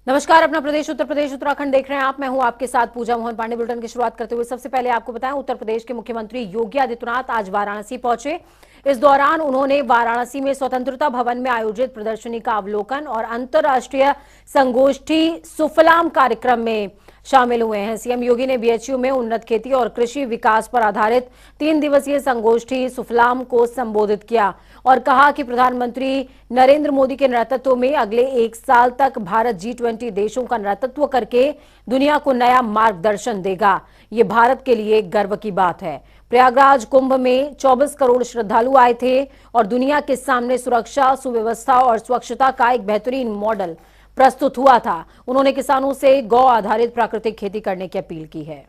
नमस्कार, अपना प्रदेश उत्तर प्रदेश उत्तराखंड देख रहे हैं आप। मैं हूं आपके साथ पूजा मोहन पांडे। बुलेटिन की शुरुआत करते हुए सबसे पहले आपको बताएं, उत्तर प्रदेश के मुख्यमंत्री योगी आदित्यनाथ आज वाराणसी पहुंचे। इस दौरान उन्होंने वाराणसी में स्वतंत्रता भवन में आयोजित प्रदर्शनी का अवलोकन और अंतर्राष्ट्रीय संगोष्ठी सुफलाम कार्यक्रम में शामिल हुए हैं। सीएम योगी ने बीएचयू में उन्नत खेती और कृषि विकास पर आधारित 3 दिवसीय संगोष्ठी सुफलाम को संबोधित किया और कहा कि प्रधानमंत्री नरेंद्र मोदी के नेतृत्व में अगले 1 साल तक भारत G20 देशों का नेतृत्व करके दुनिया को नया मार्गदर्शन देगा। ये भारत के लिए गर्व की बात है। प्रयागराज कुंभ में 24 करोड़ श्रद्धालु आए थे और दुनिया के सामने सुरक्षा, सुव्यवस्था और स्वच्छता का एक बेहतरीन मॉडल प्रस्तुत हुआ था। उन्होंने किसानों से गौ आधारित प्राकृतिक खेती करने की अपील की है।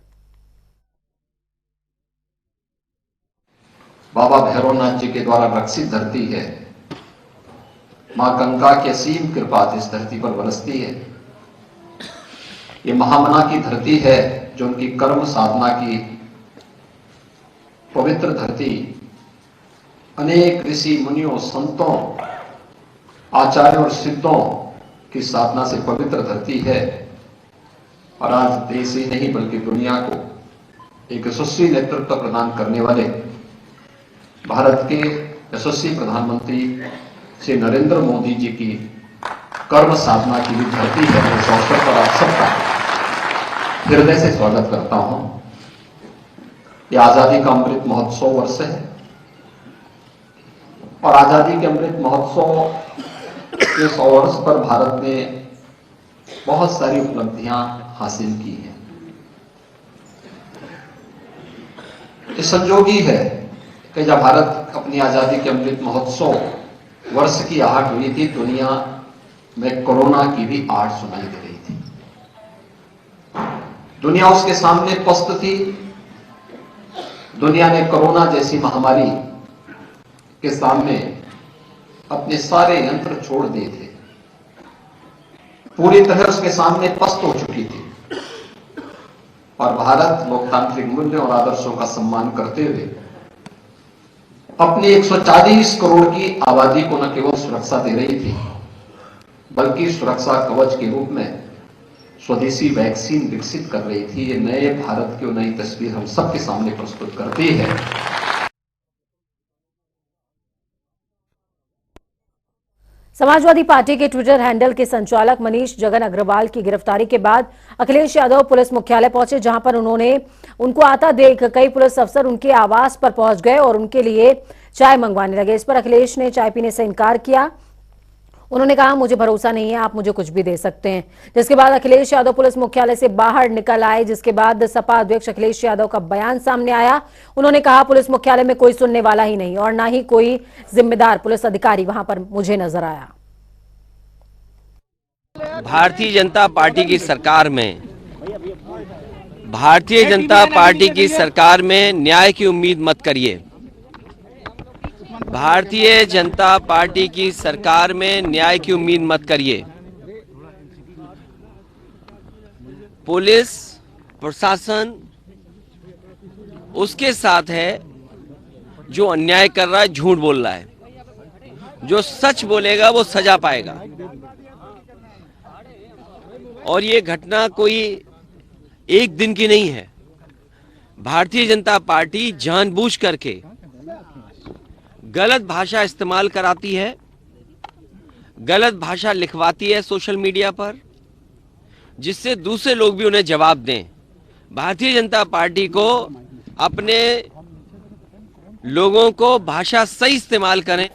बाबा भैरवनाथ जी के द्वारा रक्षित धरती है। मां गंगा की असीम कृपा इस धरती पर बरसती है। ये महामना की धरती है जो उनकी कर्म साधना की पवित्र धरती। अनेक ऋषि मुनियों, संतों, आचार्यों और सिद्धों की साधना से पवित्र धरती है। और आज देश ही नहीं बल्कि दुनिया को एक यशस्वी नेतृत्व प्रदान करने वाले भारत के यशस्वी प्रधानमंत्री श्री नरेंद्र मोदी जी की कर्म साधना की भी धरती है। इस अवसर पर आप सबका हृदय से स्वागत करता हूं। यह आजादी का अमृत महोत्सव वर्ष है और आजादी के अमृत महोत्सव के 100 वर्ष पर भारत ने बहुत सारी उपलब्धियां हासिल की हैं। ये संजोगी है कि जब भारत अपनी आजादी के अमृत महोत्सव वर्ष की आहट हुई थी, दुनिया में कोरोना की भी आहट सुनाई दे रही थी। दुनिया उसके सामने पस्त थी। दुनिया ने कोरोना जैसी महामारी के सामने अपने सारे यंत्र छोड़ दिए थे, पूरी तरह उसके सामने पस्त हो चुकी थी। और भारत लोकतांत्रिक मूल्यों और आदर्शों का सम्मान करते हुए अपनी 140 करोड़ की आबादी को न केवल सुरक्षा दे रही थी बल्कि सुरक्षा कवच के रूप में स्वदेशी वैक्सीन विकसित कर रही थी। ये नए भारत की नई तस्वीर हम सबके सामने प्रस्तुत करती है। समाजवादी पार्टी के ट्विटर हैंडल के संचालक मनीष जगन अग्रवाल की गिरफ्तारी के बाद अखिलेश यादव पुलिस मुख्यालय पहुंचे, जहां पर उनको आता देख कई पुलिस अफसर उनके आवास पर पहुंच गए और उनके लिए चाय मंगवाने लगे। इस पर अखिलेश ने चाय पीने से इनकार किया। उन्होंने कहा, मुझे भरोसा नहीं है, आप मुझे कुछ भी दे सकते हैं। जिसके बाद अखिलेश यादव पुलिस मुख्यालय से बाहर निकल आए, जिसके बाद सपा अध्यक्ष अखिलेश यादव का बयान सामने आया। उन्होंने कहा, पुलिस मुख्यालय में कोई सुनने वाला ही नहीं और ना ही कोई जिम्मेदार पुलिस अधिकारी वहां पर मुझे नजर आया। भारतीय जनता पार्टी की सरकार में न्याय की उम्मीद मत करिए। भारतीय जनता पार्टी की सरकार में न्याय की उम्मीद मत करिए। पुलिस प्रशासन उसके साथ है जो अन्याय कर रहा है, झूठ बोल रहा है। जो सच बोलेगा वो सजा पाएगा। और ये घटना कोई एक दिन की नहीं है। भारतीय जनता पार्टी जानबूझ करके गलत भाषा इस्तेमाल कराती है, गलत भाषा लिखवाती है सोशल मीडिया पर, जिससे दूसरे लोग भी उन्हें जवाब दें। भारतीय जनता पार्टी को अपने लोगों को भाषा सही इस्तेमाल करें।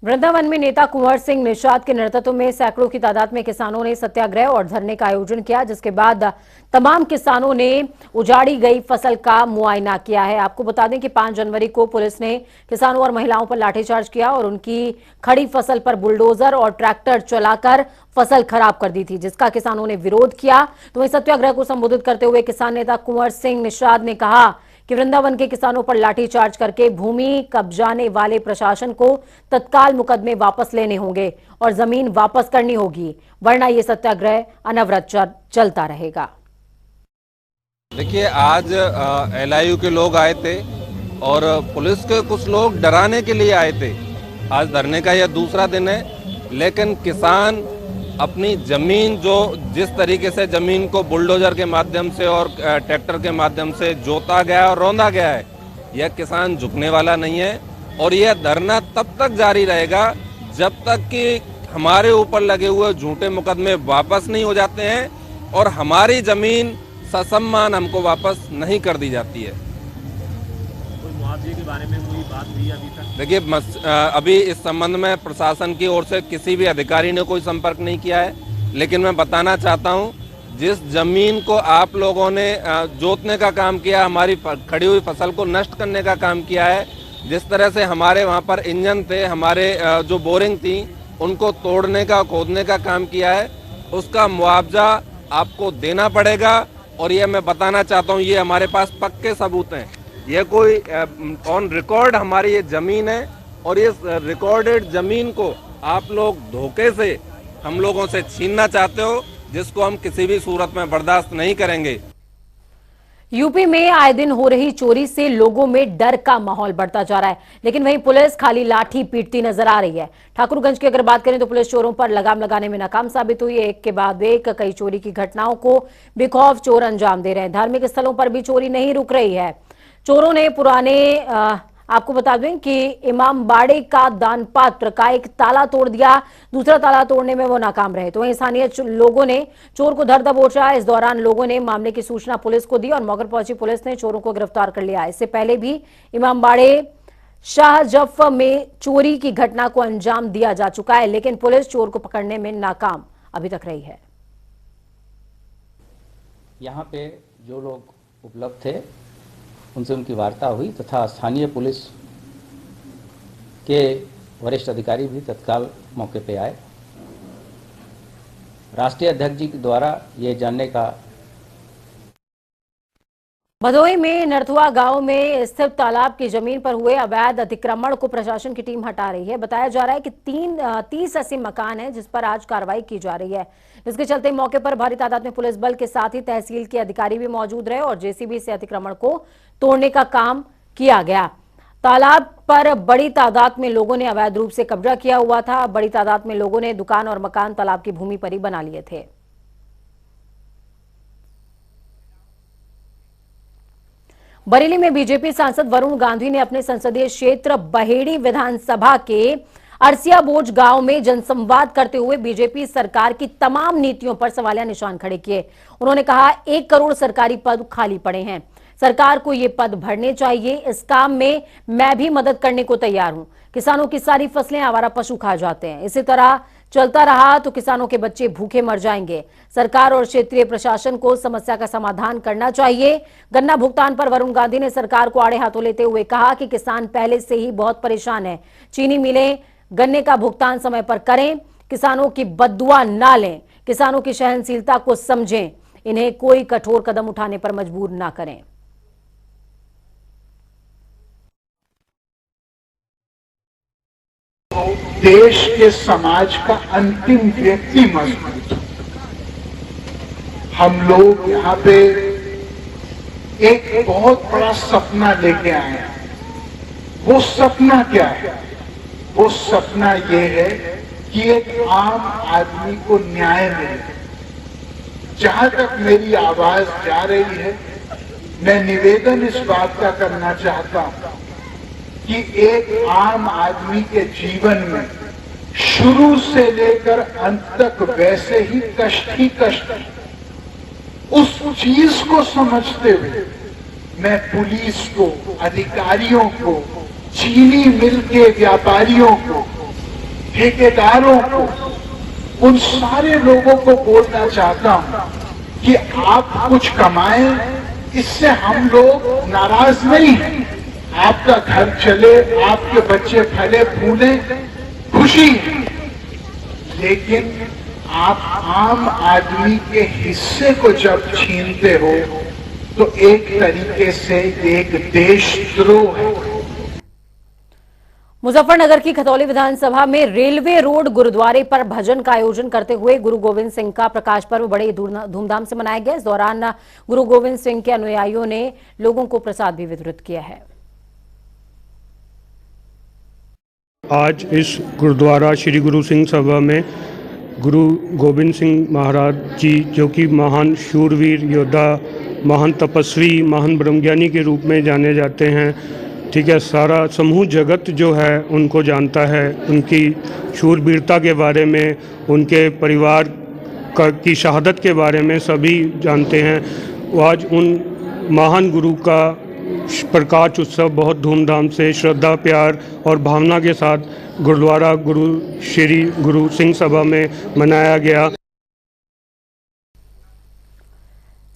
वृंदावन में नेता कुंवर सिंह निषाद के नेतृत्व में सैकड़ों की तादाद में किसानों ने सत्याग्रह और धरने का आयोजन किया, जिसके बाद तमाम किसानों ने उजाड़ी गई फसल का मुआयना किया है। आपको बता दें कि 5 जनवरी को पुलिस ने किसानों और महिलाओं पर लाठीचार्ज किया और उनकी खड़ी फसल पर बुलडोजर और ट्रैक्टर चलाकर फसल खराब कर दी थी, जिसका किसानों ने विरोध किया। तो वहीं सत्याग्रह को संबोधित करते हुए किसान नेता कुंवर सिंह निषाद ने कहा कि वृंदावन के किसानों पर लाठीचार्ज करके भूमि कब्जाने वाले प्रशासन को तत्काल मुकदमे वापस लेने होंगे और जमीन वापस करनी होगी, वरना ये सत्याग्रह अनवरत चलता रहेगा। देखिए, आज LIU के लोग आए थे और पुलिस के कुछ लोग डराने के लिए आए थे। आज धरने का यह दूसरा दिन है, लेकिन किसान अपनी जमीन जो जिस तरीके से जमीन को बुलडोजर के माध्यम से और ट्रैक्टर के माध्यम से जोता गया और रौंदा गया है, यह किसान झुकने वाला नहीं है। और यह धरना तब तक जारी रहेगा जब तक कि हमारे ऊपर लगे हुए झूठे मुकदमे वापस नहीं हो जाते हैं और हमारी जमीन ससम्मान हमको वापस नहीं कर दी जाती है। मुआवजे के बारे में कोई बात हुई अभी तक? देखिए, अभी इस संबंध में प्रशासन की ओर से किसी भी अधिकारी ने कोई संपर्क नहीं किया है, लेकिन मैं बताना चाहता हूं, जिस जमीन को आप लोगों ने जोतने का काम किया, हमारी खड़ी हुई फसल को नष्ट करने का काम किया है, जिस तरह से हमारे वहां पर इंजन थे, हमारे जो बोरिंग थी, उनको तोड़ने का खोदने का काम किया है, उसका मुआवजा आपको देना पड़ेगा। और ये मैं बताना चाहता हूँ, ये हमारे पास पक्के सबूत हैं, ये कोई ऑन रिकॉर्ड हमारी ये जमीन है और ये रिकॉर्डेड जमीन को आप लोग धोखे से हम लोगों से छीनना चाहते हो, जिसको हम किसी भी सूरत में बर्दाश्त नहीं करेंगे। यूपी में आए दिन हो रही चोरी से लोगों में डर का माहौल बढ़ता जा रहा है, लेकिन वहीं पुलिस खाली लाठी पीटती नजर आ रही है। ठाकुरगंज की अगर बात करें तो पुलिस चोरों पर लगाम लगाने में नाकाम साबित हुई है। एक के बाद एक कई चोरी की घटनाओं को बेखौफ चोर अंजाम दे रहे हैं। धार्मिक स्थलों पर भी चोरी नहीं रुक रही है। चोरों ने पुराने आपको बता दें कि इमामबाड़े का दान पात्र का एक ताला तोड़ दिया, दूसरा ताला तोड़ने में वो नाकाम रहे, तो वहीं स्थानीय लोगों ने चोर को धर दबोचा। इस दौरान लोगों ने मामले की सूचना पुलिस को दी और मौके पर पहुंची पुलिस ने चोरों को गिरफ्तार कर लिया। इससे पहले भी इमामबाड़े शाहजफ में चोरी की घटना को अंजाम दिया जा चुका है, लेकिन पुलिस चोर को पकड़ने में नाकाम अभी तक रही है। यहाँ पे जो लोग उपलब्ध थे उनसे उनकी वार्ता हुई तथा स्थानीय पुलिस के वरिष्ठ अधिकारी भी तत्काल मौके पे आए। राष्ट्रीय अध्यक्ष जी द्वारा ये जानने का भदोही में नरथुआ गांव में स्थित तालाब की जमीन पर हुए अवैध अतिक्रमण को प्रशासन की टीम हटा रही है। बताया जा रहा है कि 30-80 मकान है जिस पर आज कार्रवाई की जा रही है। इसके चलते मौके पर भारी तादाद में पुलिस बल के साथ ही तहसील के अधिकारी भी मौजूद रहे और जेसीबी से अतिक्रमण को तोड़ने का काम किया गया। तालाब पर बड़ी तादाद में लोगों ने अवैध रूप से कब्जा किया हुआ था। बड़ी तादाद में लोगों ने दुकान और मकान तालाब की भूमि पर ही बना लिए थे। बरेली में बीजेपी सांसद वरुण गांधी ने अपने संसदीय क्षेत्र बहेड़ी विधानसभा के अरसियाबोझ गांव में जनसंवाद करते हुए बीजेपी सरकार की तमाम नीतियों पर सवालिया निशान खड़े किए। उन्होंने कहा 1 करोड़ सरकारी पद खाली पड़े हैं, सरकार को ये पद भरने चाहिए। इस काम में मैं भी मदद करने को तैयार हूं। किसानों की सारी फसलें आवारा पशु खा जाते हैं, इसी तरह चलता रहा तो किसानों के बच्चे भूखे मर जाएंगे। सरकार और क्षेत्रीय प्रशासन को समस्या का समाधान करना चाहिए। गन्ना भुगतान पर वरुण गांधी ने सरकार को आड़े हाथों लेते हुए कहा कि किसान पहले से ही बहुत परेशान है। चीनी मिलें गन्ने का भुगतान समय पर करें, किसानों की बद्दुआ ना लें, किसानों की सहनशीलता को समझें, इन्हें कोई कठोर कदम उठाने पर मजबूर ना करें। देश के समाज का अंतिम व्यक्ति मजबूत। हम लोग यहाँ पे एक बहुत बड़ा सपना लेके आए हैं। वो सपना क्या है? वो सपना ये है कि एक आम आदमी को न्याय मिले। जहां तक मेरी आवाज जा रही है, मैं निवेदन इस बात का करना चाहता हूं कि एक आम आदमी के जीवन में शुरू से लेकर अंत तक वैसे ही कष्ट है। उस चीज को समझते हुए मैं पुलिस को, अधिकारियों को, चीनी मिल के व्यापारियों को, ठेकेदारों को, उन सारे लोगों को बोलना चाहता हूं कि आप कुछ कमाएं, इससे हम लोग नाराज नहीं हैं। आपका घर चले, आपके बच्चे फले फूले, खुशी है। लेकिन आप आम आदमी के हिस्से को जब छीनते हो तो एक तरीके से एक देशद्रोह है। मुजफ्फरनगर की खतौली विधानसभा में रेलवे रोड गुरुद्वारे पर भजन का आयोजन करते हुए गुरु गोविंद सिंह का प्रकाश पर्व बड़े धूमधाम से मनाया गया। इस दौरान गुरु गोविंद सिंह के अनुयायियों ने लोगों को प्रसाद भी वितरित किया है। आज इस गुरुद्वारा श्री गुरु सिंह सभा में गुरु गोविंद सिंह महाराज जी, जो कि महान शूरवीर योद्धा, महान तपस्वी, महान ब्रह्मज्ञानी के रूप में जाने जाते हैं। ठीक है, सारा समूह जगत जो है उनको जानता है, उनकी शूरवीरता के बारे में, उनके परिवार की शहादत के बारे में सभी जानते हैं। आज उन महान गुरु का प्रकाश उत्सव बहुत धूमधाम से, श्रद्धा, प्यार और भावना के साथ गुरुद्वारा गुरु श्री गुरु सिंह सभा में मनाया गया।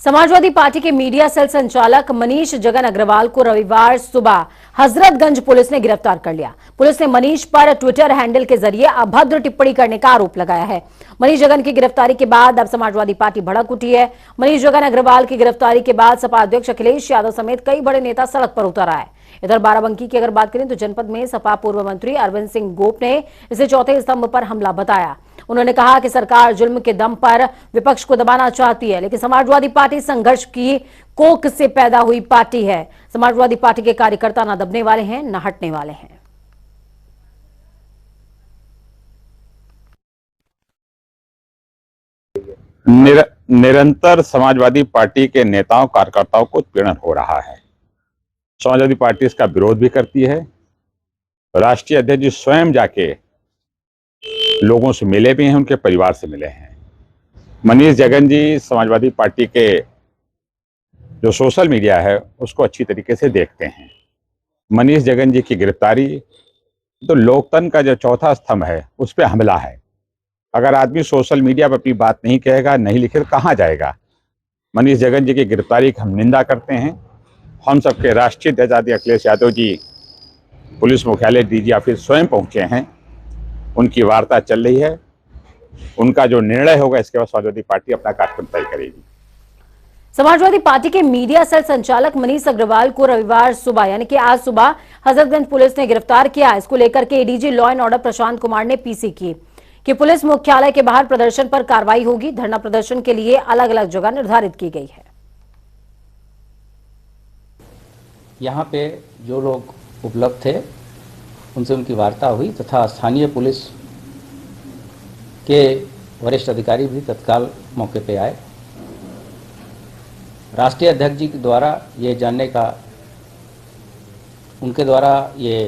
समाजवादी पार्टी के मीडिया सेल संचालक मनीष जगन अग्रवाल को रविवार सुबह हजरतगंज पुलिस ने गिरफ्तार कर लिया। पुलिस ने मनीष पर ट्विटर हैंडल के जरिए अभद्र टिप्पणी करने का आरोप लगाया है। मनीष जगन की गिरफ्तारी के बाद अब समाजवादी पार्टी भड़क उठी है। मनीष जगन अग्रवाल की गिरफ्तारी के बाद सपा अध्यक्ष अखिलेश यादव समेत कई बड़े नेता सड़क पर उतर आए। इधर बाराबंकी की अगर बात करें तो जनपद में सपा पूर्व मंत्री अरविंद सिंह गोप ने इसे चौथे स्तंभ पर हमला बताया। उन्होंने कहा कि सरकार जुल्म के दम पर विपक्ष को दबाना चाहती है, लेकिन समाजवादी पार्टी संघर्ष की कोख से पैदा हुई पार्टी है। समाजवादी पार्टी के कार्यकर्ता न दबने वाले हैं न हटने वाले हैं। निरंतर समाजवादी पार्टी के नेताओं कार्यकर्ताओं को उत्पीड़न हो रहा है। समाजवादी पार्टी इसका विरोध भी करती है। राष्ट्रीय अध्यक्ष जी स्वयं जाके लोगों से मिले भी हैं, उनके परिवार से मिले हैं। मनीष जगन जी समाजवादी पार्टी के जो सोशल मीडिया है उसको अच्छी तरीके से देखते हैं। मनीष जगन जी की गिरफ्तारी तो लोकतंत्र का जो चौथा स्तंभ है उस पर हमला है। अगर आदमी सोशल मीडिया पर अपनी बात नहीं कहेगा, नहीं लिखे, कहाँ जाएगा। मनीष जगन जी की गिरफ्तारी की हम निंदा करते हैं। हम सबके राष्ट्रीय अध्यक्ष अखिलेश यादव जी पुलिस मुख्यालय डीजी ऑफिस स्वयं पहुंचे हैं। उनकी वार्ता चल रही है। उनका जो निर्णय होगा इसके बाद समाजवादी पार्टी अपना कार्यक्रम तय करेगी। समाजवादी पार्टी के मीडिया सेल संचालक मनीष अग्रवाल को रविवार सुबह यानी कि आज सुबह हजरतगंज पुलिस ने गिरफ्तार किया। इसको लेकर के ADG law and order Prashant Kumar ने पीसी की कि पुलिस मुख्यालय के बाहर प्रदर्शन पर कार्रवाई होगी। धरना प्रदर्शन के लिए अलग अलग जगह निर्धारित की गई है। यहाँ पे जो लोग उपलब्ध थे उनसे उनकी वार्ता हुई तथा स्थानीय पुलिस के वरिष्ठ अधिकारी भी तत्काल मौके पे आए। राष्ट्रीय अध्यक्ष जी के द्वारा ये जानने का, उनके द्वारा ये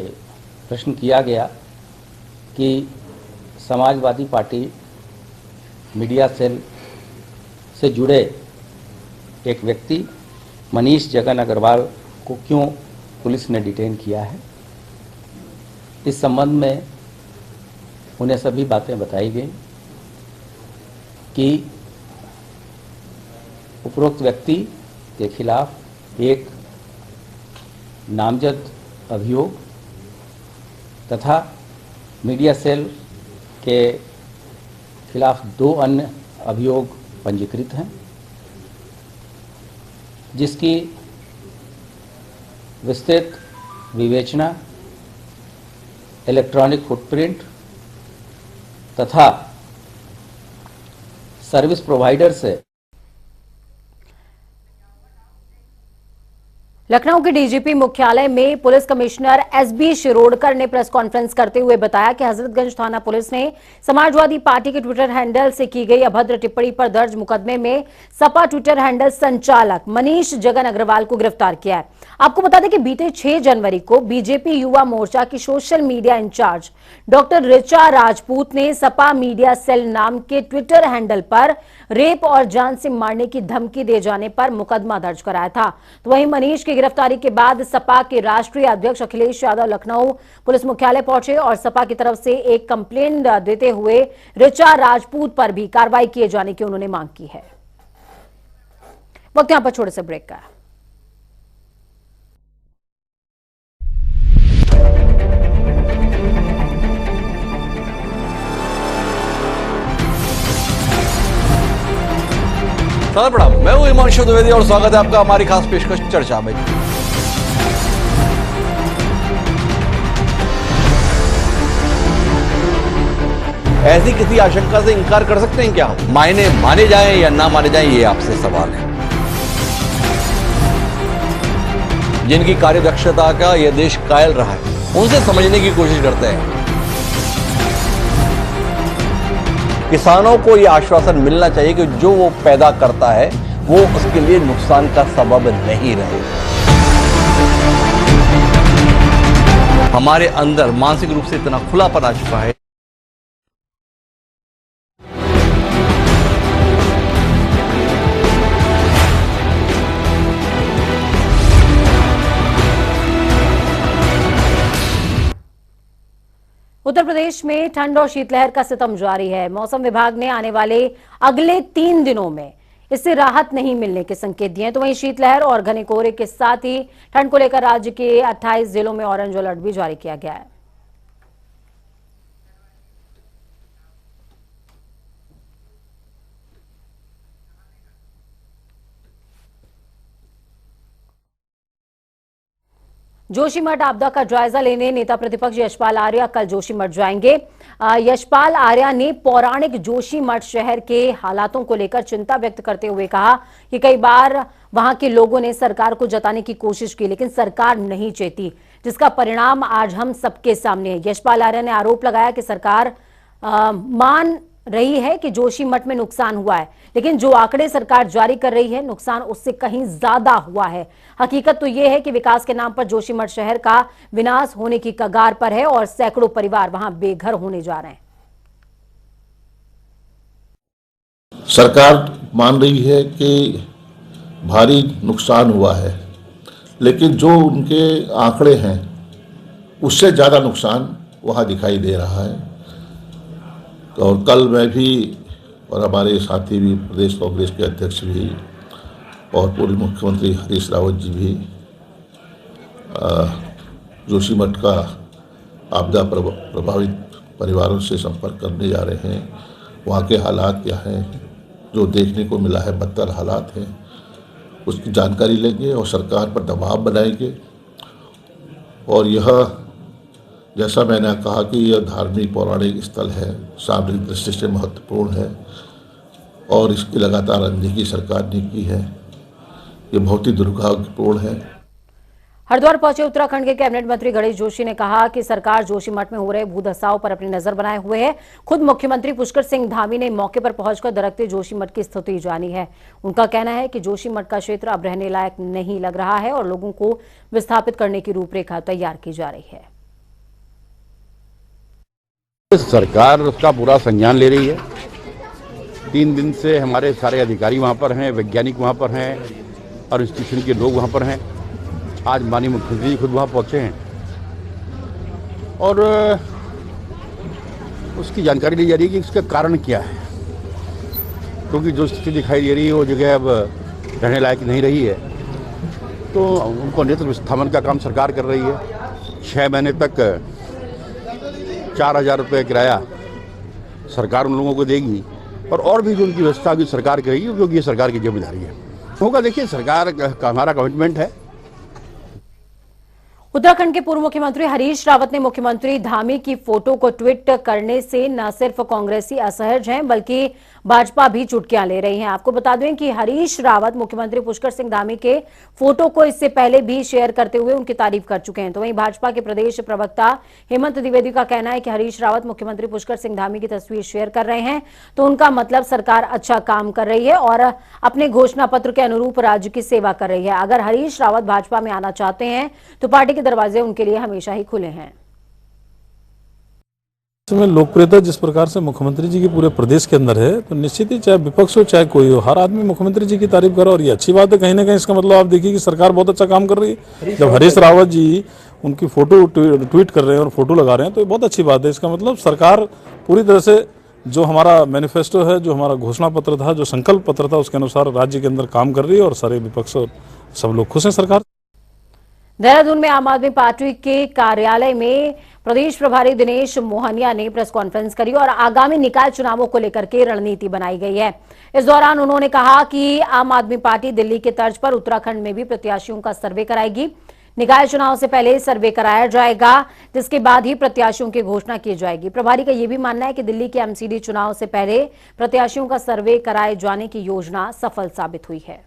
प्रश्न किया गया कि समाजवादी पार्टी मीडिया सेल से जुड़े एक व्यक्ति मनीष जगन अग्रवाल को क्यों पुलिस ने डिटेन किया है। इस संबंध में उन्हें सभी बातें बताई गई कि उपरोक्त व्यक्ति के खिलाफ एक नामजद अभियोग तथा मीडिया सेल के खिलाफ 2 अन्य अभियोग पंजीकृत हैं, जिसकी विस्तृत विवेचना इलेक्ट्रॉनिक फुटप्रिंट तथा सर्विस प्रोवाइडर से। लखनऊ के डीजीपी मुख्यालय में पुलिस कमिश्नर एसबी शिरोडकर ने प्रेस कॉन्फ्रेंस करते हुए बताया कि हजरतगंज थाना पुलिस ने समाजवादी पार्टी के ट्विटर हैंडल से की गई अभद्र टिप्पणी पर दर्ज मुकदमे में सपा ट्विटर हैंडल संचालक मनीष जगन अग्रवाल को गिरफ्तार किया है। आपको बता दें कि बीते 6 जनवरी को बीजेपी युवा मोर्चा की social media incharge doctor Richa Rajput ने सपा मीडिया सेल नाम के ट्विटर हैंडल पर रेप और जान से मारने की धमकी दे जाने पर मुकदमा दर्ज कराया था। तो वहीं मनीष की गिरफ्तारी के बाद सपा के राष्ट्रीय अध्यक्ष अखिलेश यादव लखनऊ पुलिस मुख्यालय पहुंचे और सपा की तरफ से एक कंप्लेंट देते हुए ऋचा राजपूत पर भी कार्रवाई किए जाने की उन्होंने मांग की है। वक्त यहां पर छोटे से ब्रेक का। प्रणाम, मैं हूं हिमांशु द्विवेदी और स्वागत है आपका हमारी खास पेशकश चर्चा में। ऐसी किसी आशंका से इंकार कर सकते हैं क्या? मायने माने जाएं या ना माने जाएं, ये आपसे सवाल है। जिनकी कार्यदक्षता का यह देश कायल रहा है, उनसे समझने की कोशिश करते हैं। किसानों को यह आश्वासन मिलना चाहिए कि जो वो पैदा करता है वो उसके लिए नुकसान का सबब नहीं रहे। हमारे अंदर मानसिक रूप से इतना खुलापन आ चुका है। उत्तर प्रदेश में ठंड और शीतलहर का सितम जारी है। मौसम विभाग ने आने वाले अगले 3 दिनों में इससे राहत नहीं मिलने के संकेत दिए हैं। तो वहीं शीतलहर और घने कोहरे के साथ ही ठंड को लेकर राज्य के 28 जिलों में ऑरेंज अलर्ट भी जारी किया गया है। जोशीमठ आपदा का जायजा लेने नेता प्रतिपक्ष यशपाल आर्या कल जोशीमठ जाएंगे। यशपाल आर्या ने पौराणिक जोशीमठ शहर के हालातों को लेकर चिंता व्यक्त करते हुए कहा कि कई बार वहां के लोगों ने सरकार को जताने की कोशिश की, लेकिन सरकार नहीं चेती, जिसका परिणाम आज हम सबके सामने है। यशपाल आर्या ने आरोप लगाया कि सरकार मान रही है कि जोशीमठ में नुकसान हुआ है, लेकिन जो आंकड़े सरकार जारी कर रही है नुकसान उससे कहीं ज्यादा हुआ है। हकीकत तो यह है कि विकास के नाम पर जोशीमठ शहर का विनाश होने की कगार पर है और सैकड़ों परिवार वहां बेघर होने जा रहे हैं। सरकार मान रही है कि भारी नुकसान हुआ है, लेकिन जो उनके आंकड़े हैं उससे ज्यादा नुकसान वहां दिखाई दे रहा है। और कल मैं भी और हमारे साथी भी, प्रदेश कांग्रेस के अध्यक्ष भी और पूर्व मुख्यमंत्री हरीश रावत जी भी जोशीमठ का आपदा प्रभावित परिवारों से संपर्क करने जा रहे हैं। वहाँ के हालात क्या हैं, जो देखने को मिला है बदतर हालात हैं, उसकी जानकारी लेंगे और सरकार पर दबाव बनाएंगे। और यह, जैसा मैंने कहा कि यह धार्मिक पौराणिक स्थल है, सामरिक दृष्टि से महत्वपूर्ण है और इसकी लगातार अनदेखी सरकार ने की है। ये बहुत ही दुर्भाग्यपूर्ण है। हरिद्वार पहुंचे उत्तराखंड के कैबिनेट मंत्री गणेश जोशी ने कहा कि सरकार जोशीमठ में हो रहे भूधसाव पर अपनी नजर बनाए हुए है। खुद मुख्यमंत्री पुष्कर सिंह धामी ने मौके पर पहुंचकर दरकते जोशीमठ की स्थिति जानी है। उनका कहना है कि जोशीमठ का क्षेत्र अब रहने लायक नहीं लग रहा है और लोगों को विस्थापित करने की रूपरेखा तैयार की जा रही है। सरकार उसका पूरा संज्ञान ले रही है। 3 दिन से हमारे सारे अधिकारी वहाँ पर हैं, वैज्ञानिक वहाँ पर हैं और इंस्टीट्यूशन के लोग वहाँ पर हैं। आज माननीय मुख्यमंत्री खुद वहाँ पहुँचे हैं और उसकी जानकारी ली जा रही है कि इसका कारण क्या है, क्योंकि जो स्थिति दिखाई दे रही है वो जगह अब रहने लायक नहीं रही है। तो उनको नेत्र विस्थापन का काम सरकार कर रही है। 6 महीने तक 4000 रुपये किराया सरकार उन लोगों को देगी और भी जो उनकी व्यवस्था की सरकार करेगी, क्योंकि ये सरकार की जिम्मेदारी है। होगा, देखिए सरकार का हमारा कमिटमेंट है। उत्तराखंड के पूर्व मुख्यमंत्री हरीश रावत ने मुख्यमंत्री धामी की फोटो को ट्वीट करने से न सिर्फ कांग्रेसी असहज हैं बल्कि भाजपा भी चुटकियां ले रही हैं। आपको बता दें कि हरीश रावत मुख्यमंत्री पुष्कर सिंह धामी के फोटो को इससे पहले भी शेयर करते हुए उनकी तारीफ कर चुके हैं। तो वहीं भाजपा के प्रदेश प्रवक्ता हेमंत द्विवेदी का कहना है कि हरीश रावत मुख्यमंत्री पुष्कर सिंह धामी की तस्वीर शेयर कर रहे हैं तो उनका मतलब सरकार अच्छा काम कर रही है और अपने घोषणा पत्र के अनुरूप राज्य की सेवा कर रही है। अगर हरीश रावत भाजपा में आना चाहते हैं तो पार्टी के दरवाजे उनके लिए हमेशा ही खुले हैं। में लोकप्रियता जिस प्रकार से मुख्यमंत्री जी की पूरे प्रदेश के अंदर है, तो निश्चित ही चाहे विपक्ष हो चाहे कोई हो, हर आदमी मुख्यमंत्री जी की तारीफ करे और ये अच्छी बात है। कहीं ना कहीं इसका मतलब आप देखिए कि सरकार बहुत अच्छा काम कर रही है। जब हरीश रावत जी उनकी फोटो ट्वीट कर रहे हैं और फोटो लगा रहे हैं तो ये बहुत अच्छी बात है। इसका मतलब सरकार पूरी तरह से जो हमारा मैनिफेस्टो है, जो हमारा घोषणा पत्र था, जो संकल्प पत्र था, उसके अनुसार राज्य के अंदर काम कर रही है और सारे विपक्ष सब लोग खुश हैं। सरकार देहरादून में आम आदमी पार्टी के कार्यालय में प्रदेश प्रभारी दिनेश मोहनिया ने प्रेस कॉन्फ्रेंस करी और आगामी निकाय चुनावों को लेकर के रणनीति बनाई गई है। इस दौरान उन्होंने कहा कि आम आदमी पार्टी दिल्ली के तर्ज पर उत्तराखंड में भी प्रत्याशियों का सर्वे कराएगी। निकाय चुनाव से पहले सर्वे कराया जाएगा, जिसके बाद ही प्रत्याशियों की घोषणा की जाएगी। प्रभारी का यह भी मानना है कि दिल्ली के एमसीडी चुनाव से पहले प्रत्याशियों का सर्वे कराए जाने की योजना सफल साबित हुई है।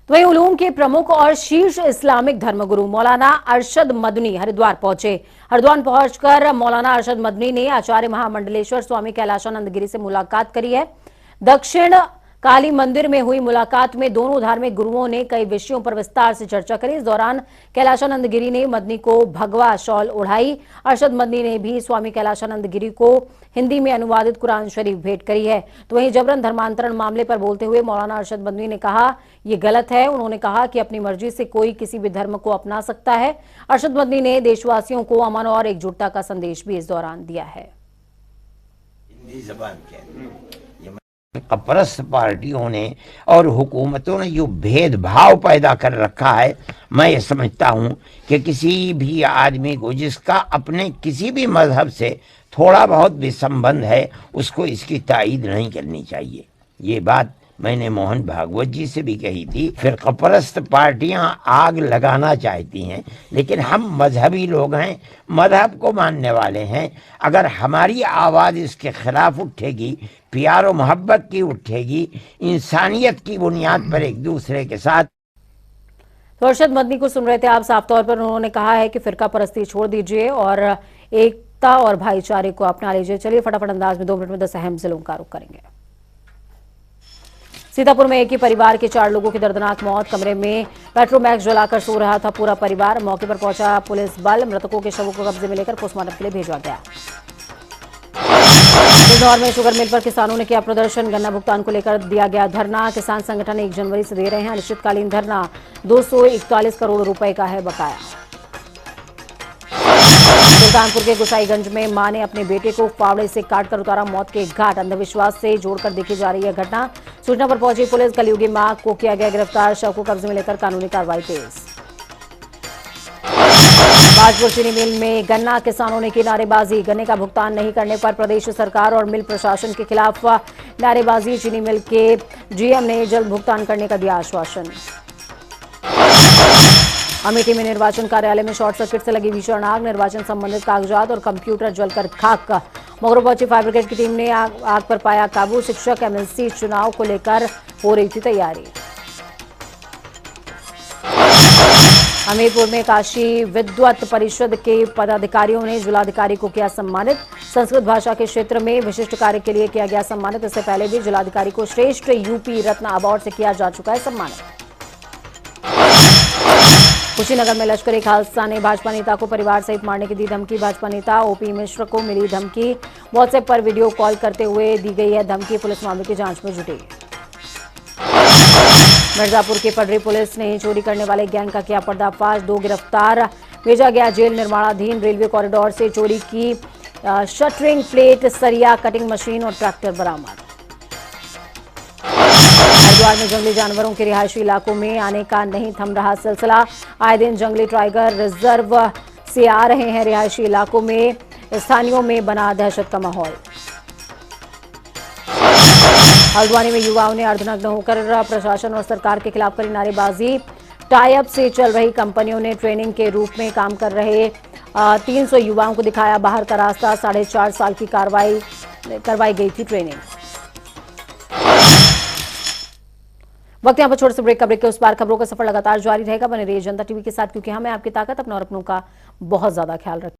तो वहीं उलूम के प्रमुख और शीर्ष इस्लामिक धर्मगुरु मौलाना अरशद मदनी हरिद्वार पहुंचे। हरिद्वार पहुंचकर मौलाना अरशद मदनी ने आचार्य महामंडलेश्वर स्वामी कैलाशानंद गिरी से मुलाकात करी है। दक्षिण काली मंदिर में हुई मुलाकात में दोनों धार्मिक गुरुओं ने कई विषयों पर विस्तार से चर्चा करी। इस दौरान कैलाशानंद गिरी ने मदनी को भगवा शॉल ओढ़ाई। अरशद मदनी ने भी स्वामी कैलाशानंद गिरी को हिंदी में अनुवादित कुरान शरीफ भेंट करी है। तो वहीं जबरन धर्मांतरण मामले पर बोलते हुए मौलाना अरशद मदनी ने कहा ये गलत है। उन्होंने कहा कि अपनी मर्जी से कोई किसी भी धर्म को अपना सकता है। अरशद मदनी ने देशवासियों को अमन और एकजुटता का संदेश भी इस दौरान दिया है। कपरस्त पार्टियों ने और हुकूमतों ने जो भेदभाव पैदा कर रखा है, मैं ये समझता हूँ कि किसी भी आदमी को जिसका अपने किसी भी मजहब से थोड़ा बहुत भी संबंध है उसको इसकी तायीद नहीं करनी चाहिए। ये बात मैंने मोहन भागवत जी से भी कही थी। फिर कपरस्त पार्टियां आग लगाना चाहती हैं, लेकिन हम मजहबी लोग हैं, मजहब को मानने वाले हैं। अगर हमारी आवाज़ इसके खिलाफ उठेगी, प्यार और मोहब्बत की उठेगी, इंसानियत की बुनियाद पर एक दूसरे के साथ। तो अरशद मदनी को सुन रहे थे आप। साफ तौर पर उन्होंने कहा है कि फिरका परस्ती छोड़ दीजिए और एकता और भाईचारे को अपना लीजिए। चलिए फटाफट अंदाज में 2 मिनट में 10 अहम जिलों का रुख करेंगे। सीतापुर में एक ही परिवार के 4 लोगों की दर्दनाक मौत। कमरे में पेट्रोमैक्स जलाकर सो रहा था पूरा परिवार। मौके पर पहुंचा पुलिस बल। मृतकों के शवों को कब्जे में लेकर पोस्टमार्टम के लिए भेजा गया। इंदौर में शुगर मिल पर किसानों ने किया प्रदर्शन। गन्ना भुगतान को लेकर दिया गया धरना। किसान संगठन 1 जनवरी से दे रहे हैं अनिश्चितकालीन धरना। 241 करोड़ रुपए का है बकाया। सुल्तानपुर के गुसाईगंज में मां ने अपने बेटे को फावड़े से काटकर उतारा मौत के घाट। अंधविश्वास से जोड़कर देखी जा रही है घटना। सूचना पर पहुंची पुलिस। कलयुगी मां को किया गया गिरफ्तार। शव को कब्जे में लेकर कानूनी कार्रवाई तेज। बाजपुर चीनी मिल में गन्ना किसानों ने की नारेबाजी। गन्ने का भुगतान नहीं करने पर प्रदेश सरकार और मिल प्रशासन के खिलाफ नारेबाजी। चीनी मिल के जीएम ने जल्द भुगतान करने का दिया आश्वासन। अमेठी में निर्वाचन कार्यालय में शॉर्ट सर्किट से लगी भीषण आग। निर्वाचन संबंधित कागजात और कंप्यूटर जलकर खाक। मगरू पहुंची फायर ब्रिगेड की टीम ने आग पर पाया काबू। शिक्षक एमएलसी चुनाव को लेकर हो रही थी तैयारी। हमीरपुर में काशी विद्वत परिषद के पदाधिकारियों ने जिलाधिकारी को किया सम्मानित। संस्कृत भाषा के क्षेत्र में विशिष्ट कार्य के लिए किया गया सम्मानित। इससे पहले भी जिलाधिकारी को श्रेष्ठ यूपी रत्न अवार्ड से किया जा चुका है सम्मानित। कुशीनगर में लश्कर-ए खालसा ने भाजपा नेता को परिवार सहित मारने की दी धमकी। भाजपा नेता ओपी मिश्र को मिली धमकी। व्हाट्सएप पर वीडियो कॉल करते हुए दी गई है धमकी। पुलिस मामले की जांच में जुटी। मिर्जापुर की पडरी पुलिस ने चोरी करने वाले गैंग का किया पर्दाफाश। 2 गिरफ्तार। भेजा गया जेल। निर्माणाधीन रेलवे कॉरिडोर से चोरी की शटरिंग प्लेट, सरिया, कटिंग मशीन और ट्रैक्टर बरामद। हरिद्वार में जंगली जानवरों के रिहायशी इलाकों में आने का नहीं थम रहा सिलसिला। आए दिन जंगली टाइगर रिजर्व से आ रहे हैं रिहायशी इलाकों में। स्थानियों में बना दहशत का माहौल। हल्द्वानी में युवाओं ने अर्धनग्न होकर प्रशासन और सरकार के खिलाफ करी नारेबाजी। टाई-अप से चल रही कंपनियों ने ट्रेनिंग के रूप में काम कर रहे 300 युवाओं को दिखाया बाहर का रास्ता। 4.5 साल की करवाई गई थी ट्रेनिंग। वक्त यहाँ पर छोटे से ब्रेक का। ब्रेक के उस पार खबरों का सफर लगातार जारी रहेगा। बने रहिए जनता टीवी के साथ, क्योंकि हमें आपकी ताकत अपने और अपनों का बहुत ज्यादा ख्याल रखें।